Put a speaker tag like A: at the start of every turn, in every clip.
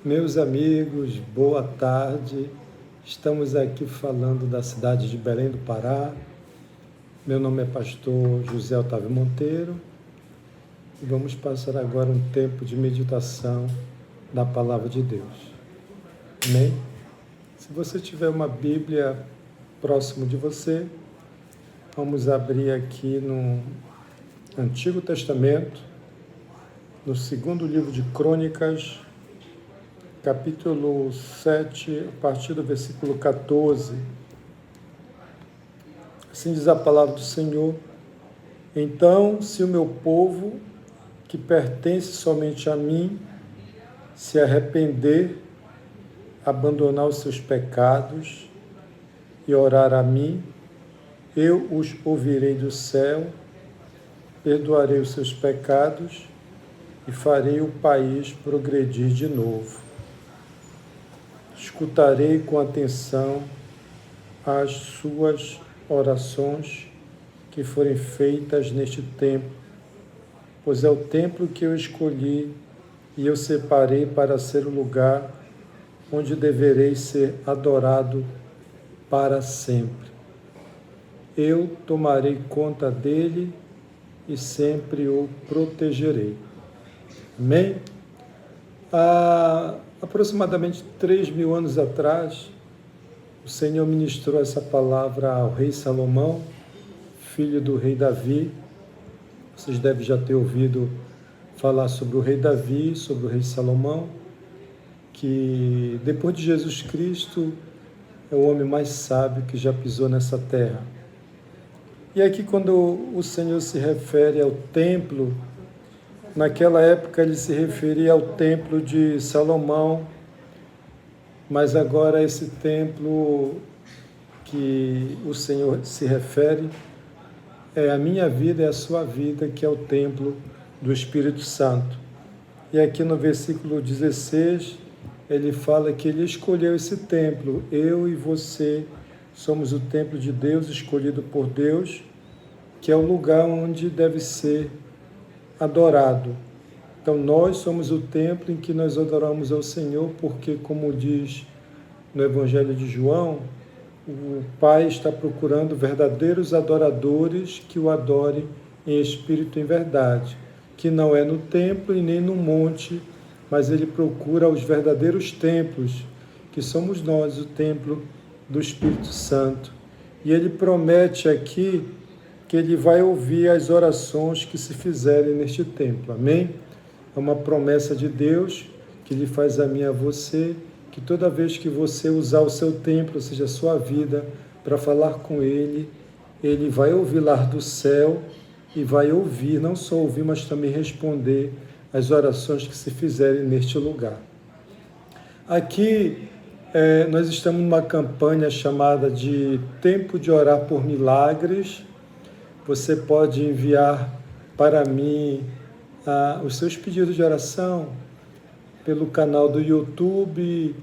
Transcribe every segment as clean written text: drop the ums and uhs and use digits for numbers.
A: Meus amigos, boa tarde. Estamos aqui falando da cidade de Belém do Pará. Meu nome é pastor José Otávio Monteiro e vamos passar agora um tempo de meditação da Palavra de Deus. Amém? Se você tiver uma Bíblia próximo de você, vamos abrir aqui no Antigo Testamento, no segundo livro de Crônicas, capítulo 7, a partir do versículo 14. Assim diz a palavra do Senhor: Então, se o meu povo, que pertence somente a mim, se arrepender, abandonar os seus pecados e orar a mim, eu os ouvirei do céu, perdoarei os seus pecados e farei o país progredir de novo. Escutarei com atenção as suas orações que forem feitas neste templo, pois é o templo que eu escolhi e eu separei para ser o lugar onde deverei ser adorado para sempre. Eu tomarei conta dele e sempre o protegerei. Amém? Há aproximadamente 3.000 anos atrás, o Senhor ministrou essa palavra ao rei Salomão, filho do rei Davi. Vocês devem já ter ouvido falar sobre o rei Davi, sobre o rei Salomão, que depois de Jesus Cristo é o homem mais sábio que já pisou nessa terra. E aqui, quando o Senhor se refere ao templo, naquela época ele se referia ao templo de Salomão, mas agora esse templo que o Senhor se refere é a minha vida e a sua vida, que é o templo do Espírito Santo. E aqui no versículo 16, ele fala que ele escolheu esse templo. Eu e você somos o templo de Deus, escolhido por Deus, que é o lugar onde deve ser adorado. Então nós somos o templo em que nós adoramos ao Senhor, porque, como diz no Evangelho de João, o Pai está procurando verdadeiros adoradores que o adorem em espírito e em verdade, que não é no templo e nem no monte, mas ele procura os verdadeiros templos, que somos nós, o templo do Espírito Santo. E ele promete aqui que ele vai ouvir as orações que se fizerem neste templo. Amém? É uma promessa de Deus que ele faz a mim e a você, que toda vez que você usar o seu templo, ou seja, a sua vida, para falar com ele, ele vai ouvir lá do céu e vai ouvir, não só ouvir, mas também responder as orações que se fizerem neste lugar. Aqui nós estamos numa campanha chamada de Tempo de Orar por Milagres. Você pode enviar para mim os seus pedidos de oração pelo canal do YouTube,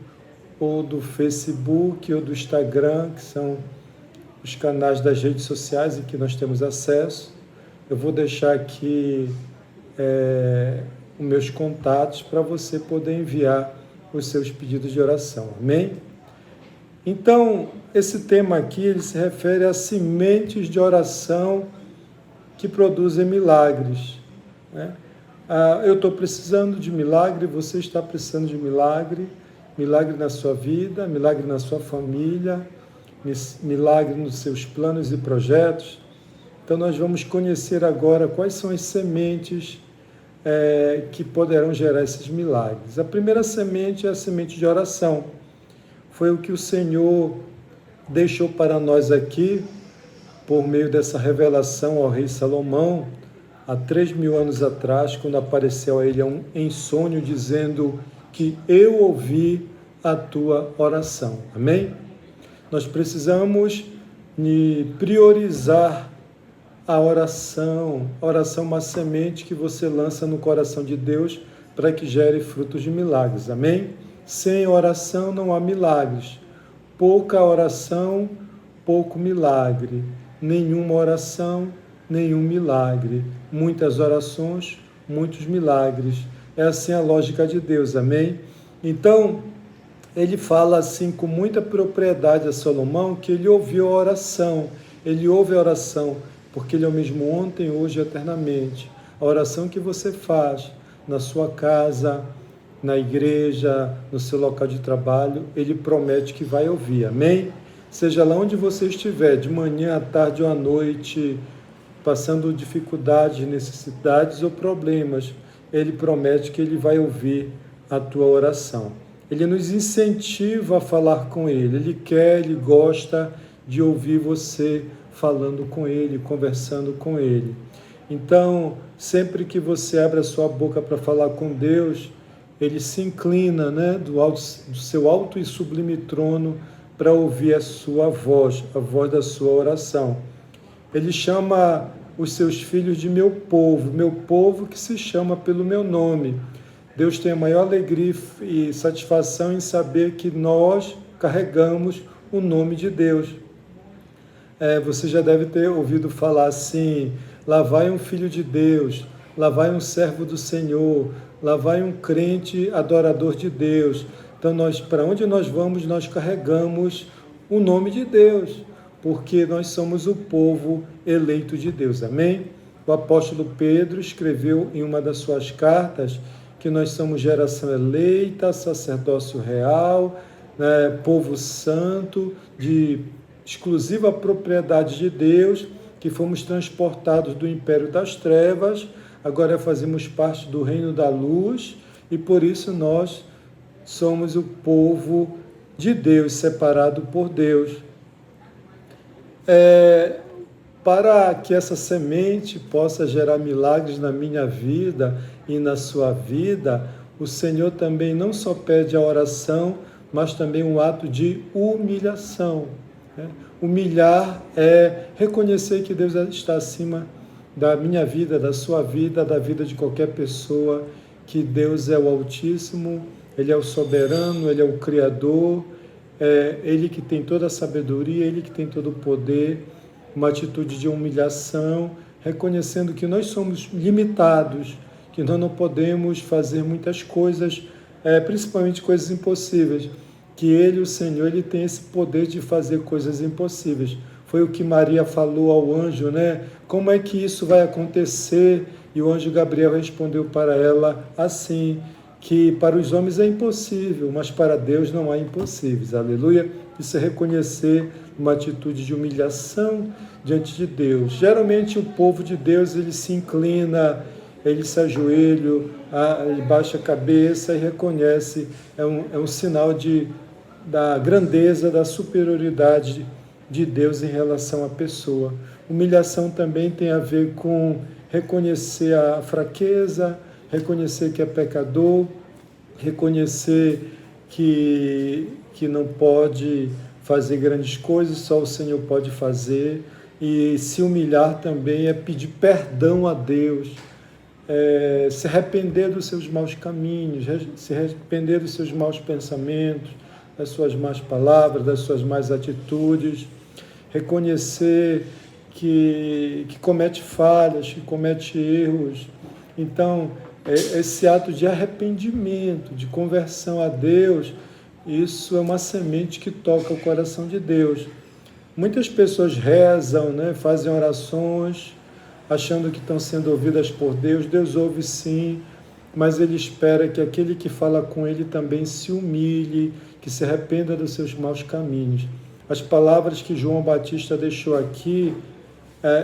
A: ou do Facebook, ou do Instagram, que são os canais das redes sociais em que nós temos acesso. Eu vou deixar aqui os meus contatos para você poder enviar os seus pedidos de oração. Amém? Então, esse tema aqui, ele se refere a sementes de oração que produzem milagres, né? Eu estou precisando de milagre, você está precisando de milagre, milagre na sua vida, milagre na sua família, milagre nos seus planos e projetos. Então nós vamos conhecer agora quais são as sementes que poderão gerar esses milagres. A primeira semente é a semente de oração. Foi o que o Senhor deixou para nós aqui, por meio dessa revelação ao rei Salomão, há 3.000 anos atrás, quando apareceu a ele em sonho, dizendo que eu ouvi a tua oração. Amém? Nós precisamos priorizar a oração. A oração é uma semente que você lança no coração de Deus para que gere frutos de milagres. Amém? Sem oração não há milagres. Pouca oração, pouco milagre. Nenhuma oração, nenhum milagre. Muitas orações, muitos milagres. É assim a lógica de Deus, amém? Então, ele fala assim com muita propriedade a Salomão que ele ouviu a oração, ele ouve a oração, porque ele é o mesmo ontem, hoje e eternamente. A oração que você faz na sua casa, na igreja, no seu local de trabalho, ele promete que vai ouvir, amém? Seja lá onde você estiver, de manhã, à tarde ou à noite, passando dificuldades, necessidades ou problemas, ele promete que ele vai ouvir a tua oração. Ele nos incentiva a falar com ele, ele quer, ele gosta de ouvir você falando com ele, conversando com ele. Então, sempre que você abre a sua boca para falar com Deus, ele se inclina, né, do seu alto e sublime trono para ouvir a sua voz, a voz da sua oração. Ele chama os seus filhos de meu povo que se chama pelo meu nome. Deus tem a maior alegria e satisfação em saber que nós carregamos o nome de Deus. Você já deve ter ouvido falar assim: lá vai um filho de Deus, lá vai um servo do Senhor, lá vai um crente adorador de Deus. Então, para onde nós vamos, nós carregamos o nome de Deus, porque nós somos o povo eleito de Deus. Amém? O apóstolo Pedro escreveu em uma das suas cartas que nós somos geração eleita, sacerdócio real, né, povo santo, de exclusiva propriedade de Deus, que fomos transportados do império das trevas, agora fazemos parte do reino da luz, e por isso nós somos o povo de Deus, separado por Deus. Para que essa semente possa gerar milagres na minha vida e na sua vida, o Senhor também não só pede a oração, mas também um ato de humilhação. Humilhar é reconhecer que Deus está acima da minha vida, da sua vida, da vida de qualquer pessoa, que Deus é o Altíssimo, Ele é o soberano, Ele é o Criador, Ele que tem toda a sabedoria, Ele que tem todo o poder. Uma atitude de humilhação, reconhecendo que nós somos limitados, que nós não podemos fazer muitas coisas, principalmente coisas impossíveis, que Ele, o Senhor, Ele tem esse poder de fazer coisas impossíveis. Foi o que Maria falou ao anjo, né? Como é que isso vai acontecer? E o anjo Gabriel respondeu para ela assim, que para os homens é impossível, mas para Deus não há impossíveis. Aleluia! Isso é reconhecer uma atitude de humilhação diante de Deus. Geralmente o povo de Deus, ele se inclina, ele se ajoelha, ele baixa a cabeça e reconhece, é um sinal da grandeza, da superioridade de Deus em relação à pessoa. Humilhação também tem a ver com reconhecer a fraqueza, reconhecer que é pecador, reconhecer que não pode fazer grandes coisas, só o Senhor pode fazer. E se humilhar também é pedir perdão a Deus, se arrepender dos seus maus caminhos, se arrepender dos seus maus pensamentos, das suas más palavras, das suas más atitudes, reconhecer que comete falhas, que comete erros. Então, esse ato de arrependimento, de conversão a Deus, isso é uma semente que toca o coração de Deus. Muitas pessoas rezam, né, fazem orações, achando que estão sendo ouvidas por Deus. Deus ouve sim, mas Ele espera que aquele que fala com Ele também se humilhe, que se arrependa dos seus maus caminhos. As palavras que João Batista deixou aqui,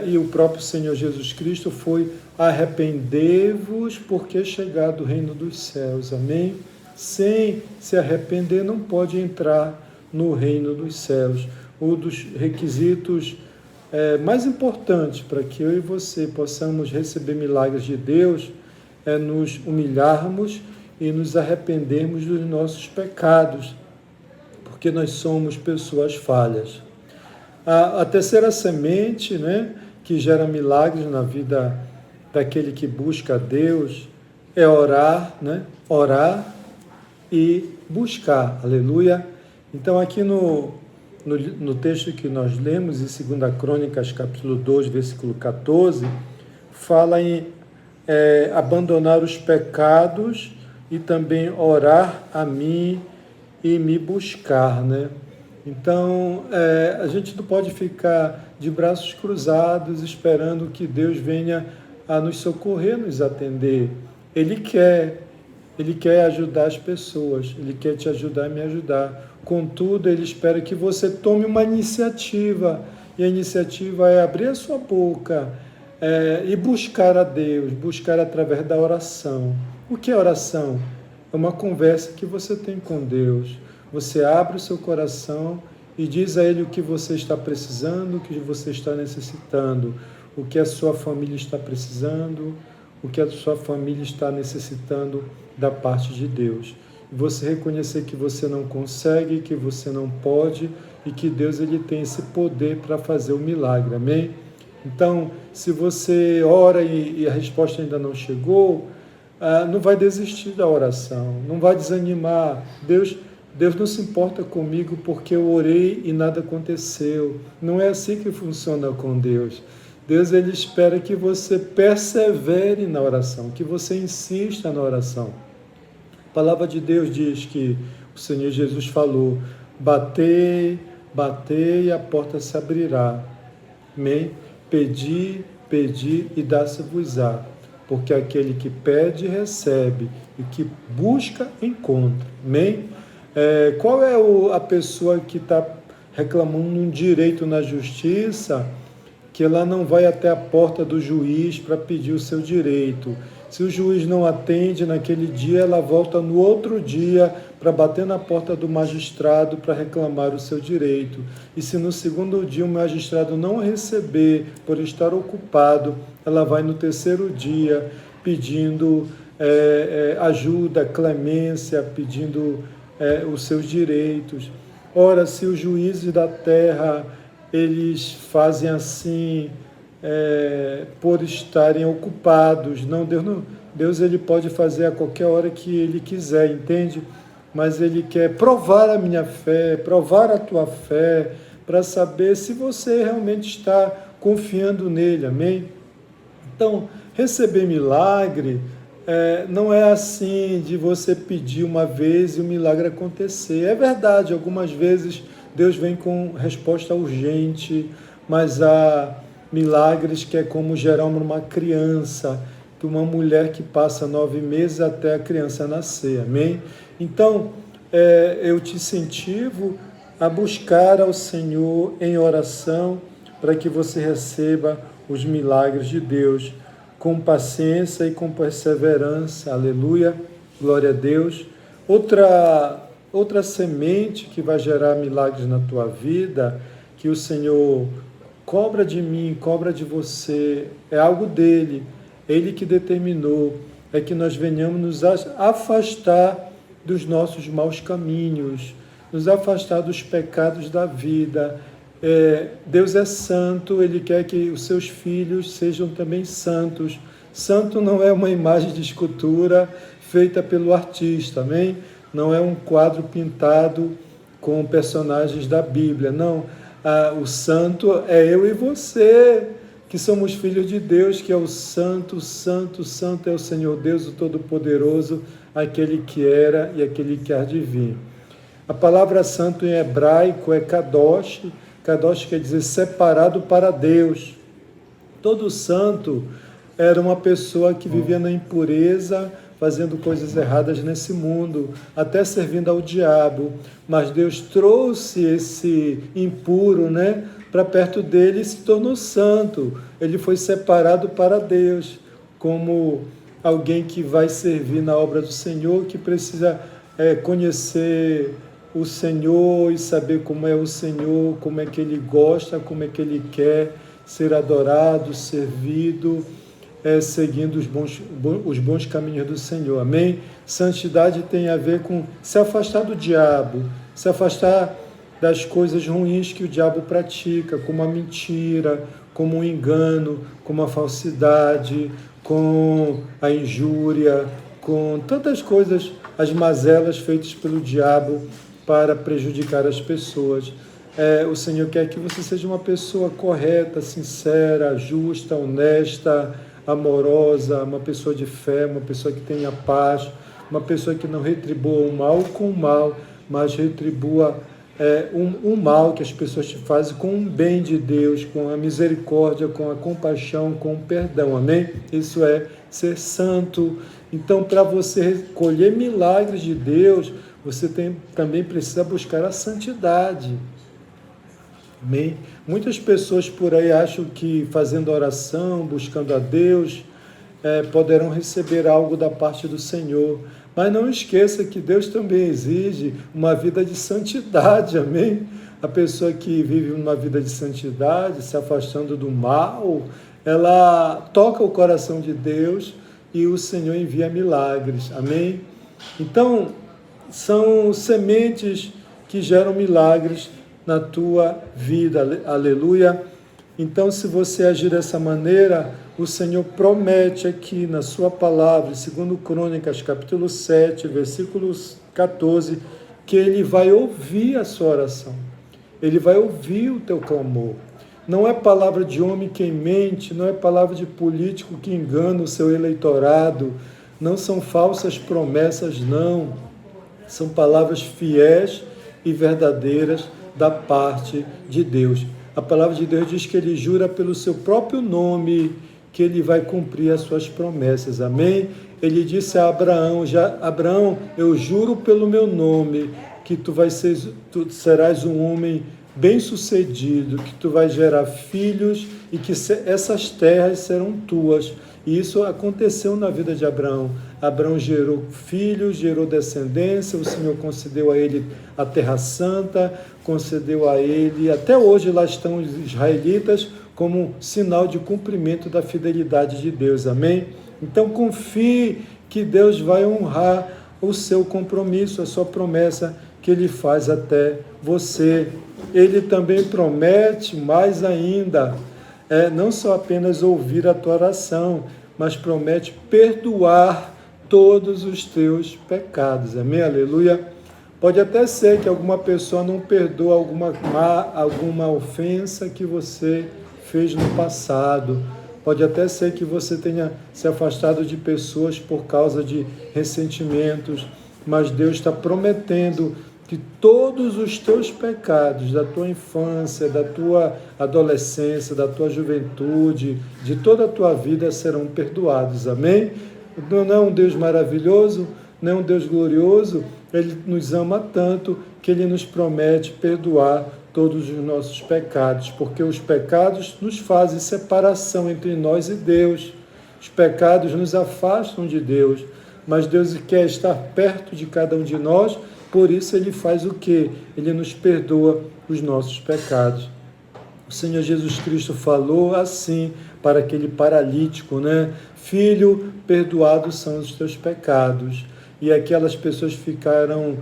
A: e o próprio Senhor Jesus Cristo, foi: arrependei-vos, porque é chegado o reino dos céus. Amém? Sem se arrepender não pode entrar no reino dos céus. Um dos requisitos mais importantes para que eu e você possamos receber milagres de Deus é nos humilharmos e nos arrependermos dos nossos pecados, porque nós somos pessoas falhas. A terceira semente, né, que gera milagres na vida daquele que busca a Deus é orar, né? Orar e buscar. Aleluia! Então, aqui no texto que nós lemos, em 2 Crônicas, capítulo 2, versículo 14, fala em abandonar os pecados e também orar a mim e me buscar, né? Então, a gente não pode ficar de braços cruzados esperando que Deus venha a nos socorrer, nos atender. Ele quer ajudar as pessoas, Ele quer te ajudar e me ajudar. Contudo, Ele espera que você tome uma iniciativa, e a iniciativa é abrir a sua boca e buscar a Deus, buscar através da oração. O que é oração? É uma conversa que você tem com Deus. Você abre o seu coração e diz a Ele o que você está precisando, o que você está necessitando, o que a sua família está precisando, o que a sua família está necessitando da parte de Deus. E você reconhecer que você não consegue, que você não pode e que Deus ele tem esse poder para fazer o milagre, amém? Então, se você ora e a resposta ainda não chegou, não vai desistir da oração, não vai desanimar. Deus não se importa comigo porque eu orei e nada aconteceu. Não é assim que funciona com Deus. Deus ele espera que você persevere na oração, que você insista na oração. A palavra de Deus diz que o Senhor Jesus falou: batei, batei e a porta se abrirá. Amém? Pedi, pedi e dá-se-vos-á. Porque aquele que pede, recebe, e que busca, encontra. Amém? Qual é a pessoa que está reclamando um direito na justiça, que ela não vai até a porta do juiz para pedir o seu direito? Se o juiz não atende naquele dia, ela volta no outro dia para bater na porta do magistrado para reclamar o seu direito. E se no segundo dia o magistrado não receber por estar ocupado, ela vai no terceiro dia pedindo ajuda, clemência, pedindo os seus direitos. Ora, se os juízes da terra eles fazem assim por estarem ocupados, Deus ele pode fazer a qualquer hora que ele quiser, entende? Mas ele quer provar a minha fé, provar a tua fé, para saber se você realmente está confiando nele, amém? Então, receber milagre não é assim de você pedir uma vez e o milagre acontecer. É verdade, algumas vezes Deus vem com resposta urgente, mas há milagres que é como gerar uma criança, de uma mulher que passa 9 meses até a criança nascer, amém? Então, eu te incentivo a buscar ao Senhor em oração para que você receba os milagres de Deus com paciência e com perseverança, aleluia, glória a Deus. Outra semente que vai gerar milagres na tua vida, que o Senhor cobra de mim, cobra de você, é algo dele, ele que determinou, é que nós venhamos nos afastar dos nossos maus caminhos, nos afastar dos pecados da vida. Deus é santo, ele quer que os seus filhos sejam também santos. Santo não é uma imagem de escultura feita pelo artista, amém? Não é um quadro pintado com personagens da Bíblia, não. O santo é eu e você, que somos filhos de Deus, que é o santo, santo, santo é o Senhor Deus, o Todo-Poderoso, aquele que era e aquele que há de vir. A palavra santo em hebraico é kadosh. Kadosh quer dizer separado para Deus. Todo santo era uma pessoa que vivia na impureza, fazendo coisas erradas nesse mundo, até servindo ao diabo. Mas Deus trouxe esse impuro, para perto dele e se tornou santo. Ele foi separado para Deus, como alguém que vai servir na obra do Senhor, que precisa conhecer o Senhor e saber como é o Senhor, como é que Ele gosta, como é que Ele quer ser adorado, servido, seguindo os bons caminhos do Senhor, amém? Santidade tem a ver com se afastar do diabo, se afastar das coisas ruins que o diabo pratica, como a mentira, como o engano, como a falsidade, com a injúria, com tantas coisas, as mazelas feitas pelo diabo para prejudicar as pessoas. O Senhor quer que você seja uma pessoa correta, sincera, justa, honesta, amorosa, uma pessoa de fé, uma pessoa que tenha paz, uma pessoa que não retribua o mal com o mal, mas retribua um mal que as pessoas te fazem com o bem de Deus, com a misericórdia, com a compaixão, com o perdão, amém? Isso é ser santo. Então, para você colher milagres de Deus, você também precisa buscar a santidade, amém? Muitas pessoas por aí acham que fazendo oração, buscando a Deus, poderão receber algo da parte do Senhor. Mas não esqueça que Deus também exige uma vida de santidade, amém? A pessoa que vive uma vida de santidade, se afastando do mal, ela toca o coração de Deus e o Senhor envia milagres, amém? Então, são sementes que geram milagres na tua vida, aleluia. Então, se você agir dessa maneira, o Senhor promete aqui na sua palavra, em 2 Crônicas, capítulo 7, versículos 14, que Ele vai ouvir a sua oração. Ele vai ouvir o teu clamor. Não é palavra de homem que mente, não é palavra de político que engana o seu eleitorado, não são falsas promessas, não. São palavras fiéis e verdadeiras da parte de Deus. A palavra de Deus diz que Ele jura pelo seu próprio nome que Ele vai cumprir as suas promessas, amém? Ele disse a Abraão, Abraão, eu juro pelo meu nome que tu serás um homem bem-sucedido, que tu vais gerar filhos e que essas terras serão tuas. E isso aconteceu na vida de Abraão. Abraão gerou filhos, gerou descendência, o Senhor concedeu a ele a Terra Santa, concedeu a ele, até hoje lá estão os israelitas, como sinal de cumprimento da fidelidade de Deus, amém? Então confie que Deus vai honrar o seu compromisso, a sua promessa que Ele faz até você. Ele também promete mais ainda, não só apenas ouvir a tua oração, mas promete perdoar todos os teus pecados, amém? Aleluia! Pode até ser que alguma pessoa não perdoa alguma ofensa que você fez no passado. Pode até ser que você tenha se afastado de pessoas por causa de ressentimentos, mas Deus está prometendo que todos os teus pecados da tua infância, da tua adolescência, da tua juventude, de toda a tua vida serão perdoados, amém? Não é um Deus maravilhoso? Não é um Deus glorioso? Ele nos ama tanto que Ele nos promete perdoar todos os nossos pecados, porque os pecados nos fazem separação entre nós e Deus. Os pecados nos afastam de Deus, mas Deus quer estar perto de cada um de nós, por isso Ele faz o quê? Ele nos perdoa os nossos pecados. O Senhor Jesus Cristo falou assim para aquele paralítico, né? Filho, perdoados são os teus pecados. E aquelas pessoas ficaram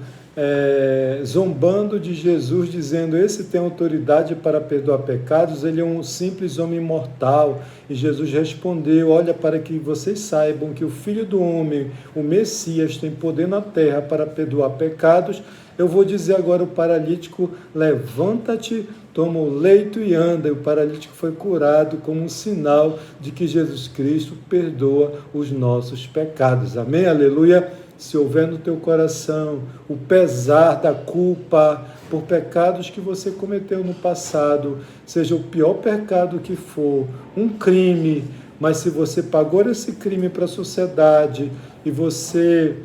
A: zombando de Jesus, dizendo, esse tem autoridade para perdoar pecados, ele é um simples homem mortal. E Jesus respondeu, olha, para que vocês saibam que o Filho do Homem, o Messias, tem poder na terra para perdoar pecados, eu vou dizer agora ao paralítico, levanta-te, toma o leito e anda. E o paralítico foi curado como um sinal de que Jesus Cristo perdoa os nossos pecados. Amém? Aleluia! Se houver no teu coração o pesar da culpa por pecados que você cometeu no passado, seja o pior pecado que for, um crime, mas se você pagou esse crime para a sociedade e você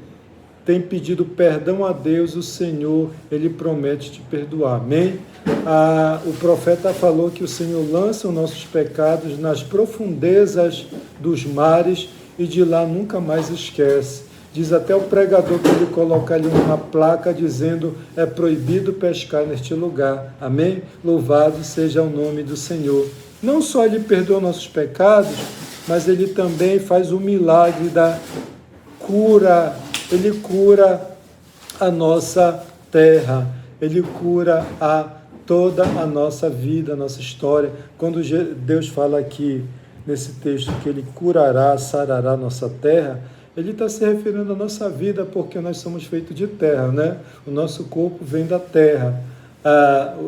A: tem pedido perdão a Deus, o Senhor, Ele promete te perdoar, amém? O profeta falou que o Senhor lança os nossos pecados nas profundezas dos mares e de lá nunca mais esquece. Diz até o pregador que ele coloca ali uma placa dizendo, é proibido pescar neste lugar, amém? Louvado seja o nome do Senhor. Não só Ele perdoa nossos pecados, mas Ele também faz o milagre da cura. Ele cura a nossa terra, Ele cura toda a nossa vida, a nossa história. Quando Deus fala aqui nesse texto que Ele curará, sarará a nossa terra, Ele está se referindo à nossa vida, porque nós somos feitos de terra, né? O nosso corpo vem da terra.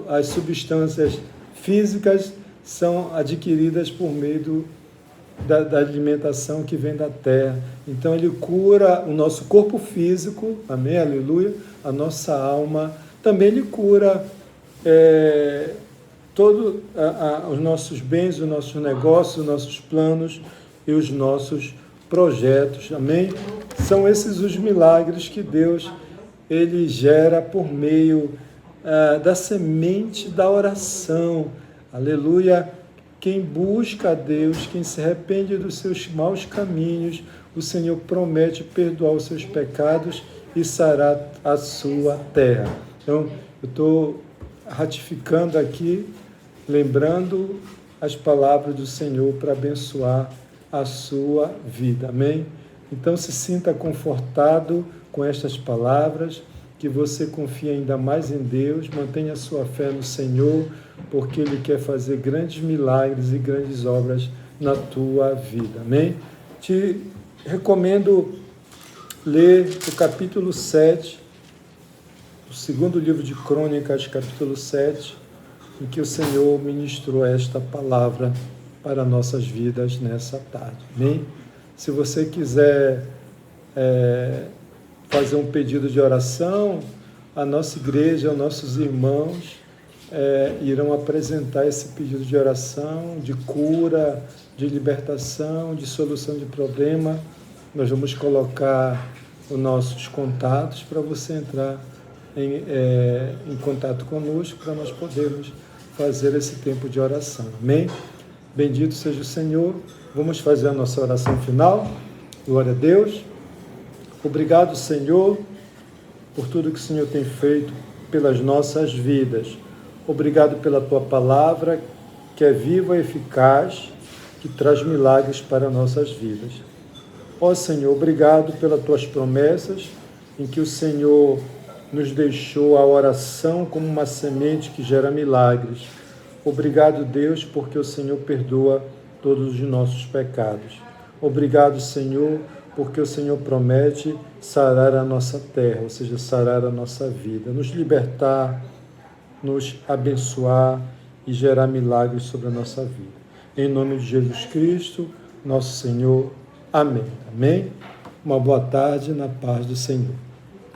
A: As substâncias físicas são adquiridas por meio da alimentação que vem da terra. Então Ele cura o nosso corpo físico, amém, aleluia, a nossa alma. Também Ele cura todos os nossos bens, os nossos negócios, os nossos planos e os nossos projetos, amém? São esses os milagres que Deus Ele gera por meio da semente da oração, aleluia. Quem busca a Deus, quem se arrepende dos seus maus caminhos, o Senhor promete perdoar os seus pecados e sarar a sua terra. Então, eu estou ratificando aqui, lembrando as palavras do Senhor para abençoar a sua vida. Amém? Então, se sinta confortado com estas palavras, que você confie ainda mais em Deus, mantenha a sua fé no Senhor, porque Ele quer fazer grandes milagres e grandes obras na tua vida. Amém? Te recomendo ler o capítulo 7, o segundo livro de Crônicas, capítulo 7, em que o Senhor ministrou esta palavra para nossas vidas nessa tarde. Amém? Se você quiser fazer um pedido de oração, a nossa igreja, os nossos irmãos irão apresentar esse pedido de oração, de cura, de libertação, de solução de problema. Nós vamos colocar os nossos contatos para você entrar em contato conosco, para nós podermos fazer esse tempo de oração. Amém? Bendito seja o Senhor. Vamos fazer a nossa oração final. Glória a Deus. Obrigado, Senhor, por tudo que o Senhor tem feito pelas nossas vidas. Obrigado pela Tua palavra, que é viva e eficaz, que traz milagres para nossas vidas. Ó Senhor, obrigado pelas Tuas promessas, em que o Senhor nos deixou a oração como uma semente que gera milagres. Obrigado, Deus, porque o Senhor perdoa todos os nossos pecados. Obrigado, Senhor, porque o Senhor promete sarar a nossa terra, ou seja, sarar a nossa vida, nos libertar, nos abençoar e gerar milagres sobre a nossa vida. Em nome de Jesus Cristo, nosso Senhor. Amém. Amém. Uma boa tarde na paz do Senhor.